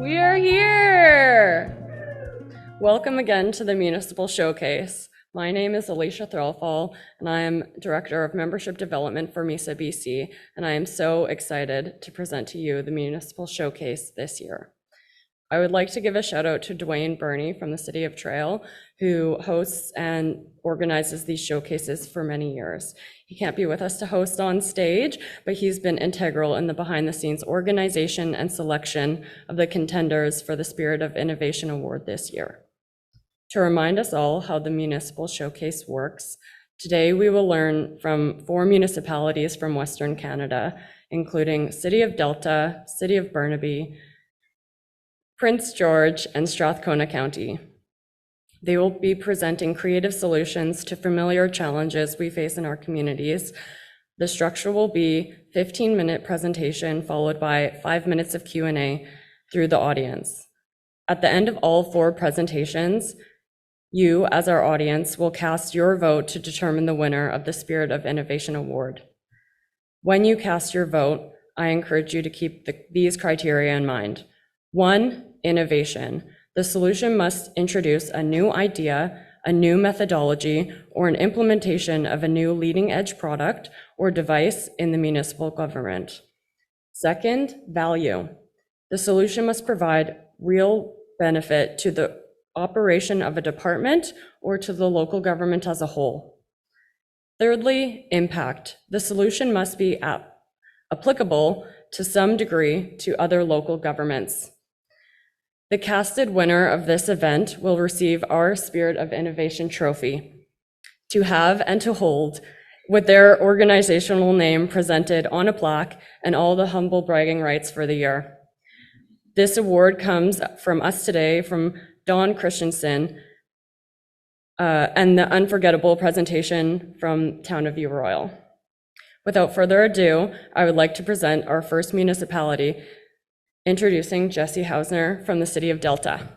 We are here! Welcome again to the Municipal Showcase. My name is Alicia Threlfall, and I am Director of Membership Development for MISA BC, and I am so excited to present to you the Municipal Showcase this year. I would like to give a shout out to Dwayne Burney from the City of Trail, who hosts and organizes these showcases for many years. He can't be with us to host on stage, but he's been integral in the behind the scenes organization and selection of the contenders for the Spirit of Innovation Award this year. To remind us all how the Municipal Showcase works, today we will learn from 4 municipalities from Western Canada, including City of Delta, City of Burnaby, Prince George, and Strathcona County. They will be presenting creative solutions to familiar challenges we face in our communities. The structure will be 15-minute presentation followed by 5 minutes of Q&A through the audience. At the end of all 4 presentations, you, as our audience, will cast your vote to determine the winner of the Spirit of Innovation Award. When you cast your vote, I encourage you to keep these criteria in mind. 1, innovation. The solution must introduce a new idea, a new methodology, or an implementation of a new leading edge product or device in the municipal government. 2nd, value. The solution must provide real benefit to the operation of a department or to the local government as a whole. 3rdly, impact. The solution must be applicable to some degree to other local governments. The casted winner of this event will receive our Spirit of Innovation trophy to have and to hold, with their organizational name presented on a plaque and all the humble bragging rights for the year. This award comes from us today from Don Christensen and the unforgettable presentation from Town of View Royal. Without further ado, I would like to present our first municipality, introducing Jesse Hausner from the City of Delta.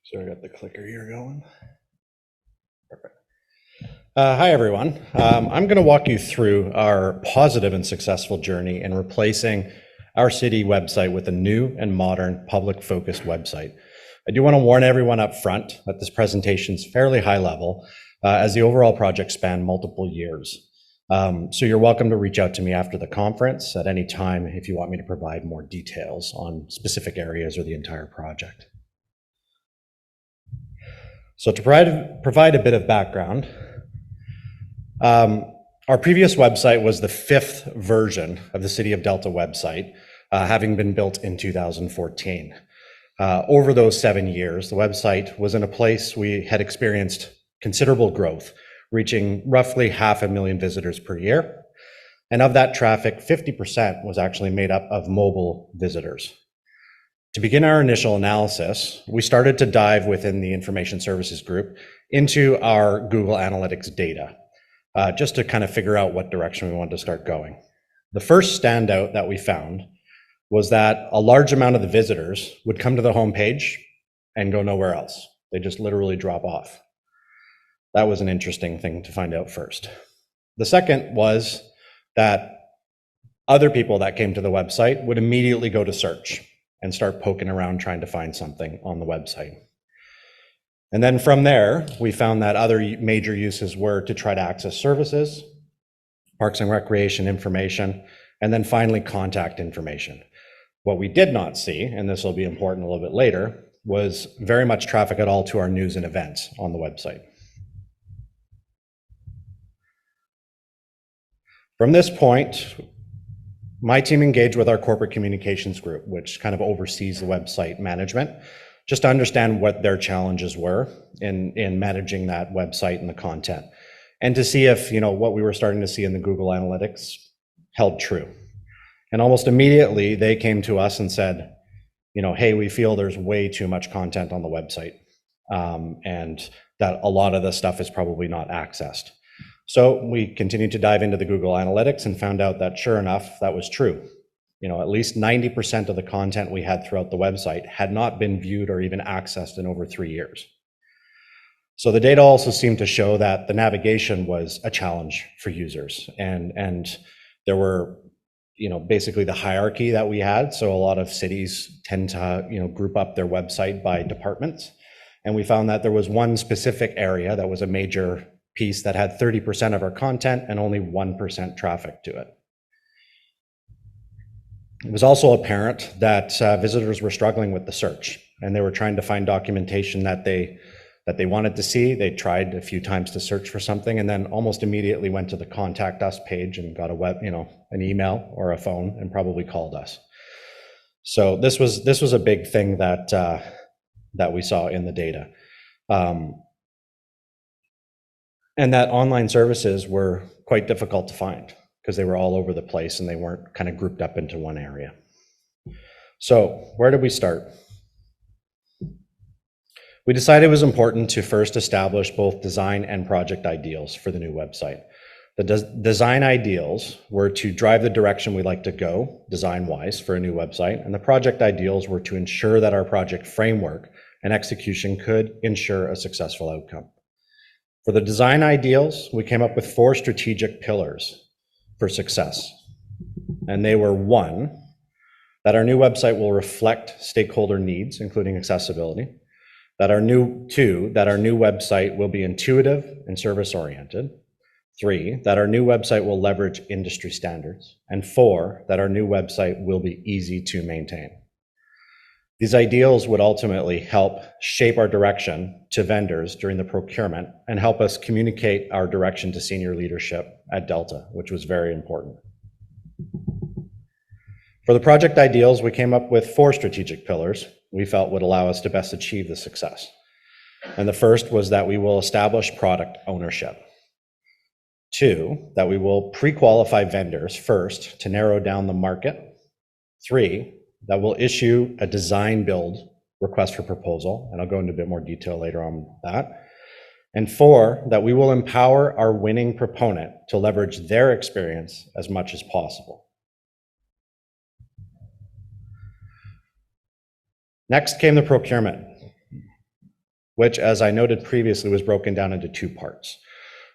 So I got the clicker here going. Perfect. Hi, everyone. I'm going to walk you through our positive and successful journey in replacing our city website with a new and modern public-focused website. I do want to warn everyone up front that this presentation is fairly high level, as the overall project spanned multiple years. So you're welcome to reach out to me after the conference at any time if you want me to provide more details on specific areas or the entire project. So to provide a bit of background, our previous website was the 5th version of the City of Delta website, having been built in 2014. Over those 7 years, the website was in a place we had experienced considerable growth, reaching roughly 500,000 visitors per year. And of that traffic, 50% was actually made up of mobile visitors. To begin our initial analysis, we started to dive within the information services group into our Google Analytics data, just to kind of figure out what direction we wanted to start going. The first standout that we found was that a large amount of the visitors would come to the homepage and go nowhere else. They just literally drop off. That was an interesting thing to find out first. The second was that other people that came to the website would immediately go to search and start poking around trying to find something on the website. And then from there, we found that other major uses were to try to access services, parks and recreation information, and then finally contact information. What we did not see, and this will be important a little bit later, was very much traffic at all to our news and events on the website. From this point, my team engaged with our corporate communications group, which kind of oversees the website management, just to understand what their challenges were in managing that website and the content, and to see if what we were starting to see in the Google Analytics held true. And almost immediately, they came to us and said, hey, we feel there's way too much content on the website, and that a lot of the stuff is probably not accessed. So we continued to dive into the Google Analytics and found out that sure enough, that was true. At least 90% of the content we had throughout the website had not been viewed or even accessed in over 3 years. So the data also seemed to show that the navigation was a challenge for users, and there were, basically the hierarchy that we had. So a lot of cities tend to, group up their website by departments, and we found that there was one specific area that was a major piece that had 30% of our content and only 1% traffic to it. It was also apparent that visitors were struggling with the search, and they were trying to find documentation that they wanted to see. They tried a few times to search for something and then almost immediately went to the contact us page and got an email or a phone and probably called us. So this was a big thing that we saw in the data. And that online services were quite difficult to find because they were all over the place and they weren't kind of grouped up into one area. So where did we start? We decided it was important to first establish both design and project ideals for the new website. The design ideals were to drive the direction we like to go, design-wise, for a new website, and the project ideals were to ensure that our project framework and execution could ensure a successful outcome. For the design ideals, we came up with 4 strategic pillars for success. And they were: 1, that our new website will reflect stakeholder needs, including accessibility. 2, that our new website will be intuitive and service-oriented. 3, that our new website will leverage industry standards. And 4, that our new website will be easy to maintain. These ideals would ultimately help shape our direction to vendors during the procurement and help us communicate our direction to senior leadership at Delta, which was very important. For the project ideals, we came up with 4 strategic pillars we felt would allow us to best achieve the success. And the first was that we will establish product ownership. 2, that we will pre-qualify vendors first to narrow down the market. 3, that will issue a design build request for proposal, and I'll go into a bit more detail later on that. And 4, that we will empower our winning proponent to leverage their experience as much as possible. Next came the procurement, which, as I noted previously, was broken down into 2 parts.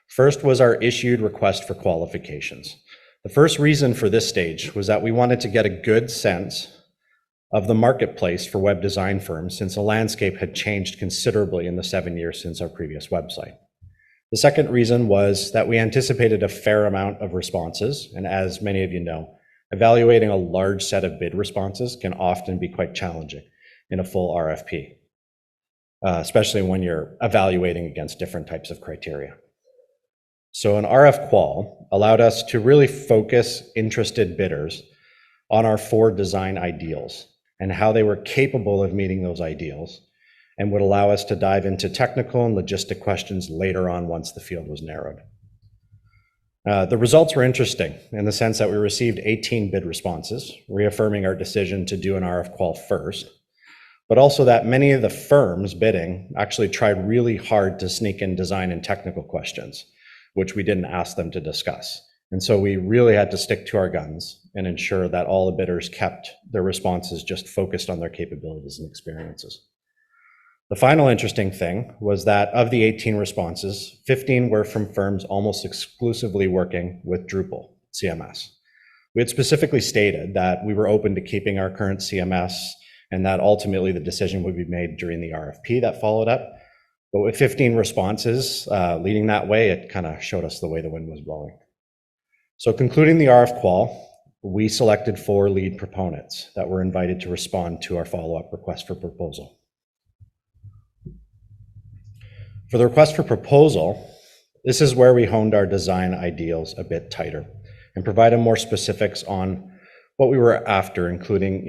First was our issued request for qualifications. The first reason for this stage was that we wanted to get a good sense of the marketplace for web design firms, since the landscape had changed considerably in the 7 years since our previous website. The second reason was that we anticipated a fair amount of responses, and as many of you know, evaluating a large set of bid responses can often be quite challenging in a full RFP, especially when you're evaluating against different types of criteria. So an RF qual allowed us to really focus interested bidders on our 4 design ideals and how they were capable of meeting those ideals, and would allow us to dive into technical and logistic questions later on once the field was narrowed. The results were interesting in the sense that we received 18 bid responses, reaffirming our decision to do an RF qual first, but also that many of the firms bidding actually tried really hard to sneak in design and technical questions, which we didn't ask them to discuss. And so we really had to stick to our guns and ensure that all the bidders kept their responses just focused on their capabilities and experiences. The final interesting thing was that of the 18 responses, 15 were from firms almost exclusively working with Drupal CMS. We had specifically stated that we were open to keeping our current CMS and that ultimately the decision would be made during the RFP that followed up. But with 15 responses leading that way, it kind of showed us the way the wind was blowing. So concluding the RF qual, we selected 4 lead proponents that were invited to respond to our follow-up request for proposal. For the request for proposal, this is where we honed our design ideals a bit tighter and provided more specifics on what we were after, including,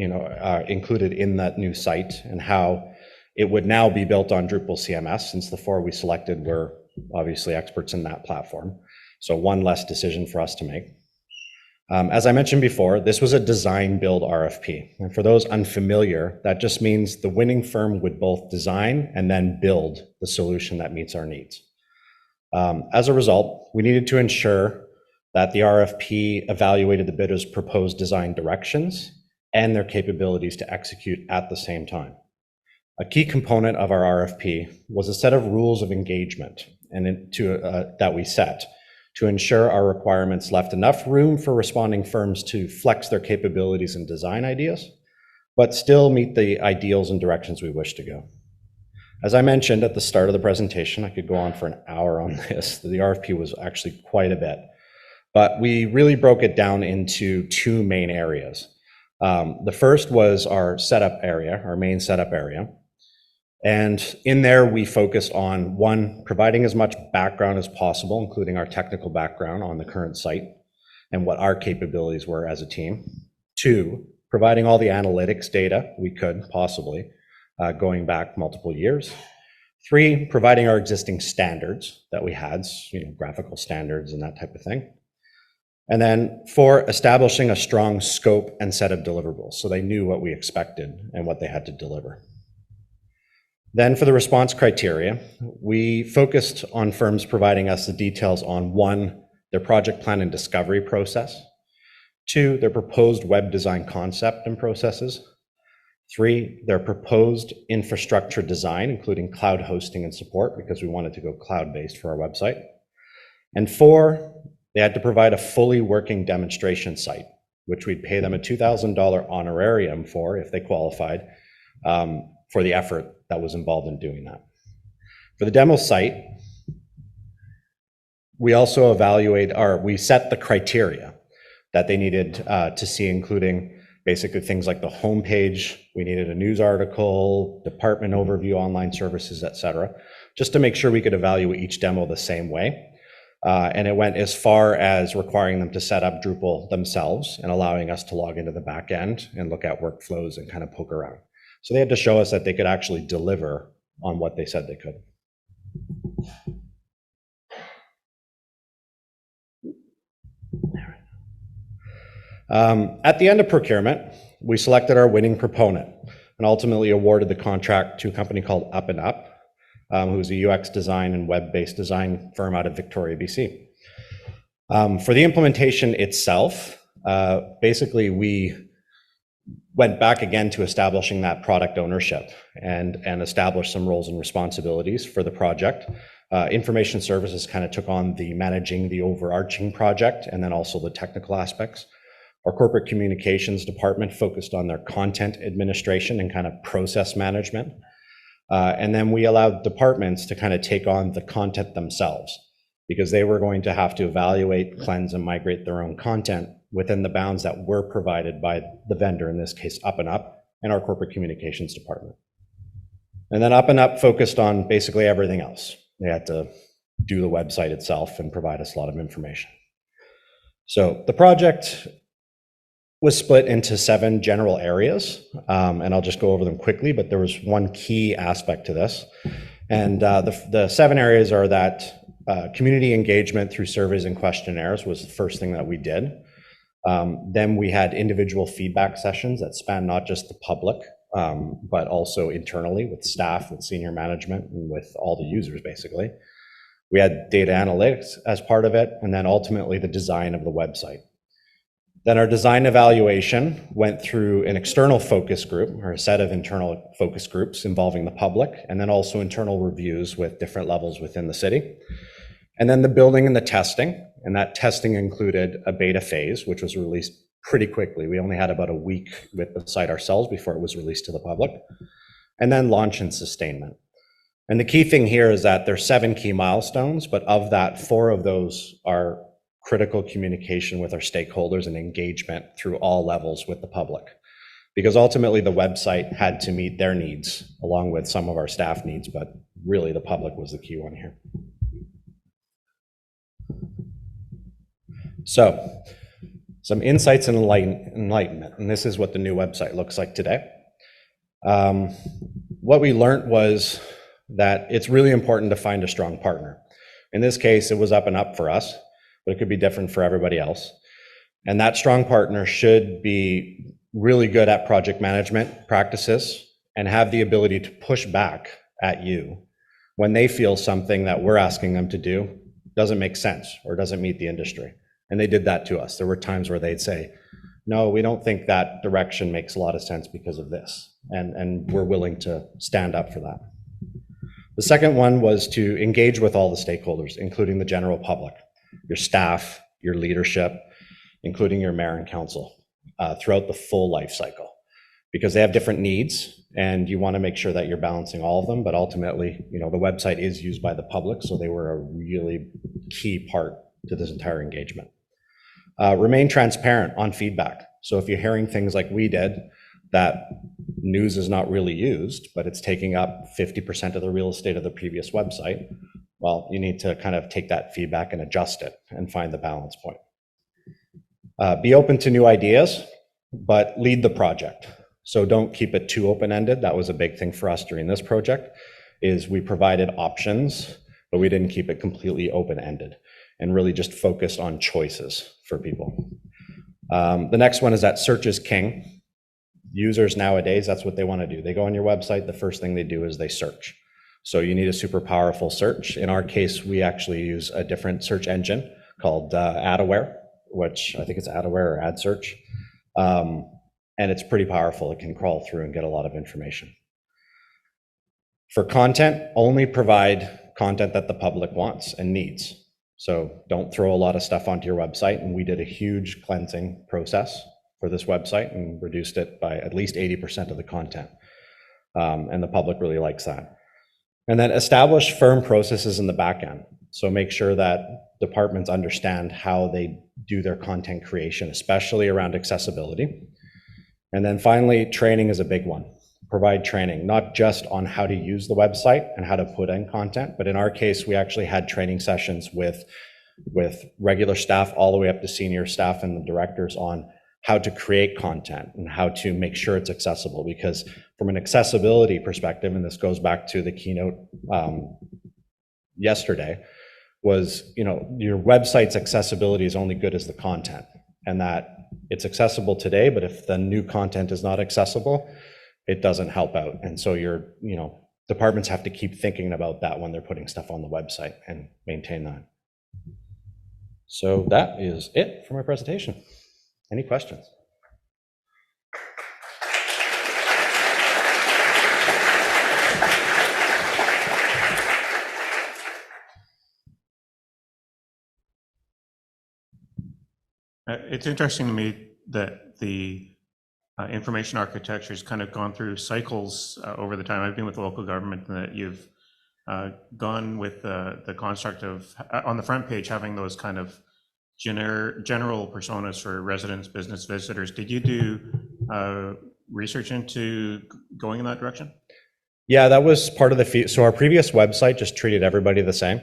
included in that new site, and how it would now be built on Drupal CMS, since the 4 we selected were obviously experts in that platform. So one less decision for us to make. As I mentioned before, this was a design build RFP. And for those unfamiliar, that just means the winning firm would both design and then build the solution that meets our needs. As a result, we needed to ensure that the RFP evaluated the bidder's proposed design directions and their capabilities to execute at the same time. A key component of our RFP was a set of rules of engagement that we set to ensure our requirements left enough room for responding firms to flex their capabilities and design ideas, but still meet the ideals and directions we wish to go. As I mentioned at the start of the presentation, I could go on for an hour on this. The RFP was actually quite a bit, but we really broke it down into two main areas. The first was our setup area, our main setup area. And in there, we focused on, one, providing as much background as possible, including our technical background on the current site and what our capabilities were as a team. Two, providing all the analytics data we could possibly, going back multiple years. Three, providing our existing standards that we had, graphical standards and that type of thing. And then four, establishing a strong scope and set of deliverables so they knew what we expected and what they had to deliver. Then for the response criteria, we focused on firms providing us the details on, one, their project plan and discovery process, two, their proposed web design concept and processes, three, their proposed infrastructure design, including cloud hosting and support, because we wanted to go cloud-based for our website, and four, they had to provide a fully working demonstration site, which we'd pay them a $2,000 honorarium for if they qualified, for the effort that was involved in doing that. For the demo site, we also we set the criteria that they needed to see, including basically things like the homepage. We needed a news article, department overview, online services, et cetera, just to make sure we could evaluate each demo the same way. And it went as far as requiring them to set up Drupal themselves and allowing us to log into the back end and look at workflows and kind of poke around. So they had to show us that they could actually deliver on what they said they could. At the end of procurement, we selected our winning proponent and ultimately awarded the contract to a company called Up and Up, who's a UX design and web-based design firm out of Victoria, BC. For the implementation itself, basically we went back again to establishing that product ownership and established some roles and responsibilities for the project. Information services kind of took on managing the overarching project and then also the technical aspects. Our corporate communications department focused on their content administration and kind of process management. And then we allowed departments to kind of take on the content themselves because they were going to have to evaluate, cleanse, and migrate their own content within the bounds that were provided by the vendor, in this case, Up and Up, and our corporate communications department. And then Up and Up focused on basically everything else. They had to do the website itself and provide us a lot of information. So the project was split into 7 general areas, and I'll just go over them quickly, but there was one key aspect to this. And the 7 areas are that community engagement through surveys and questionnaires was the first thing that we did. Then we had individual feedback sessions that span not just the public, but also internally with staff, with senior management, and with all the users, basically. We had data analytics as part of it, and then ultimately the design of the website. Then our design evaluation went through an external focus group, or a set of internal focus groups involving the public, and then also internal reviews with different levels within the city. And then the building and the testing, and that testing included a beta phase, which was released pretty quickly. We only had about a week with the site ourselves before it was released to the public. And then launch and sustainment. And the key thing here is that there's 7 key milestones, but of that, 4 of those are critical communication with our stakeholders and engagement through all levels with the public. Because ultimately the website had to meet their needs along with some of our staff needs, but really the public was the key one here. So, some insights and enlightenment, and this is what the new website looks like today. What we learned was that it's really important to find a strong partner. In this case, it was Up and Up for us, but it could be different for everybody else. And that strong partner should be really good at project management practices and have the ability to push back at you when they feel something that we're asking them to do doesn't make sense or doesn't meet the industry. And they did that to us. There were times where they'd say, no, we don't think that direction makes a lot of sense because of this. And we're willing to stand up for that. The second one was to engage with all the stakeholders, including the general public, your staff, your leadership, including your mayor and council, throughout the full life cycle, because they have different needs and you want to make sure that you're balancing all of them. But ultimately, the website is used by the public, so they were a really key part to this entire engagement. Remain transparent on feedback. So if you're hearing things like we did, that news is not really used, but it's taking up 50% of the real estate of the previous website, well, you need to kind of take that feedback and adjust it and find the balance point. Be open to new ideas, but lead the project. So don't keep it too open-ended. That was a big thing for us during this project, is we provided options, but we didn't keep it completely open-ended and really just focused on choices for people. The next one is that search is king. Users nowadays, that's what they want to do. They go on your website, the first thing they do is they search. So you need a super powerful search. In our case, we actually use a different search engine called AdAware, which I think it's AdAware or Ad Search. And it's pretty powerful. It can crawl through and get a lot of information. For content, only provide content that the public wants and needs. So don't throw a lot of stuff onto your website. And we did a huge cleansing process for this website and reduced it by at least 80% of the content. And the public really likes that. And then establish firm processes in the back end. So make sure that departments understand how they do their content creation, especially around accessibility. And then finally, training is a big one. Provide training, not just on how to use the website and how to put in content, but in our case, we actually had training sessions with regular staff all the way up to senior staff and the directors on how to create content and how to make sure it's accessible. Because from an accessibility perspective, and this goes back to the keynote yesterday, was, your website's accessibility is only good as the content, and that it's accessible today, but if the new content is not accessible, it doesn't help out. And so departments have to keep thinking about that when they're putting stuff on the website and maintain that. So that is it for my presentation. Any questions? It's interesting to me that the information architecture has kind of gone through cycles over the time. I've been with the local government, and that you've gone with the construct of, on the front page, having those kind of general personas for residents, business visitors. Did you do research into going in that direction? Yeah, that was part of the so our previous website just treated everybody the same.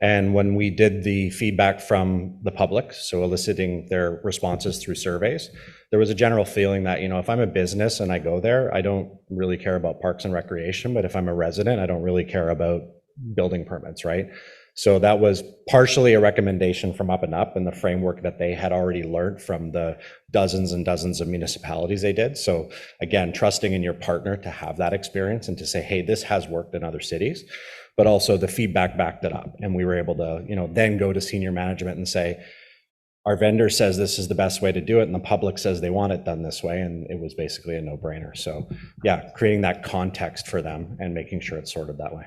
And when we did the feedback from the public, so eliciting their responses through surveys, there was a general feeling that, if I'm a business and I go there, I don't really care about parks and recreation, but if I'm a resident, I don't really care about building permits, right? So that was partially a recommendation from Up and Up and the framework that they had already learned from the dozens and dozens of municipalities they did. So again, trusting in your partner to have that experience and to say, hey, this has worked in other cities, but also the feedback backed it up. And we were able to, then go to senior management and say, our vendor says this is the best way to do it, and the public says they want it done this way, and it was basically a no-brainer. So yeah, creating that context for them and making sure it's sorted that way.